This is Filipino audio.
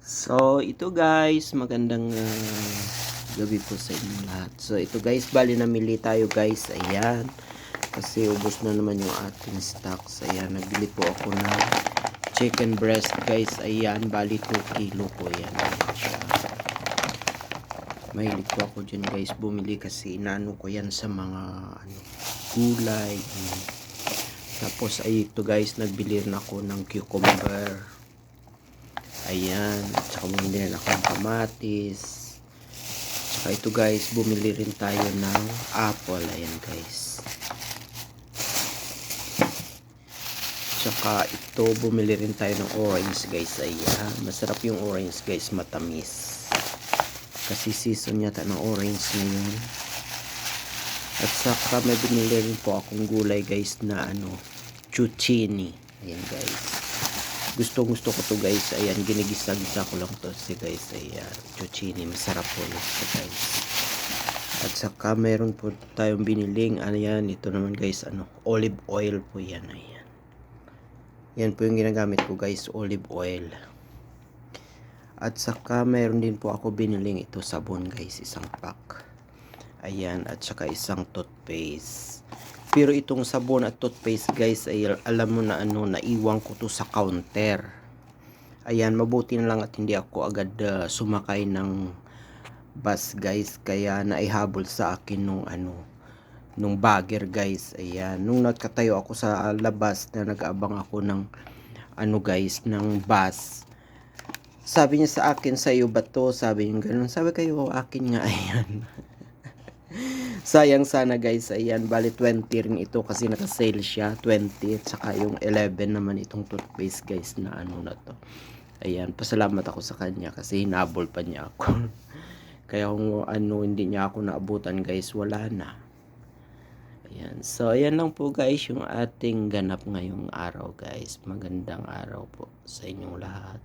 So, ito guys, magandang gabi po sa inyo lahat. So, ito guys, bali namili tayo guys. Ayan. Kasi ubos na naman yung ating stocks. Ayan, nagbili po ako ng chicken breast guys. Ayan, bali 2 kilo po yan. Ayan siya. Mahilig po ako dyan guys bumili kasi inaano ko yan sa mga gulay. Tapos ay ito guys, nagbili rin ako ng cucumber. Ayan, at saka bumili rin ako ng kamatis. Saka ito guys, bumili rin tayo ng apple. Ayan guys. Saka ito, bumili rin tayo ng orange guys. Ayan, masarap yung orange guys, matamis. Kasi season yata ng orange ngayon. At saka may binili rin po akong gulay guys na zucchini. Ayan guys. Gustong gusto ko to guys. Ayan, ginigisa-gisa ko lang to guys. Ayan, zucchini, masarap po ito guys. At saka meron po tayong biniling ayan, ito naman guys, olive oil po yan. Ayan, yan po yung ginagamit ko guys, olive oil. At saka meron din po ako biniling ito sabon guys, isang pack. Ayan, at saka isang toothpaste. Pero itong sabon at toothpaste guys, ay alam mo na naiwan ko to sa counter. Ayan, mabuti na lang at hindi ako agad sumakay ng bus guys. Kaya naihabol sa akin nung bagger guys. Ayan, nung nagkatayo ako sa labas na nag-aabang ako ng guys, ng bus. Sabi niya sa akin, sa iyo ba to? Sabi niya ganun. Sabi kayo, akin nga. Ayan. Sayang sana guys. Ayan, bali 20 rin ito kasi naka-sale siya, 20. At saka yung 11 naman itong toothpaste guys na na to. Ayan, pasalamat ako sa kanya kasi hinabol pa niya ako. Kaya kung hindi niya ako naabutan guys, wala na. Ayan, so ayan lang po guys yung ating ganap ngayong araw guys. Magandang araw po sa inyong lahat.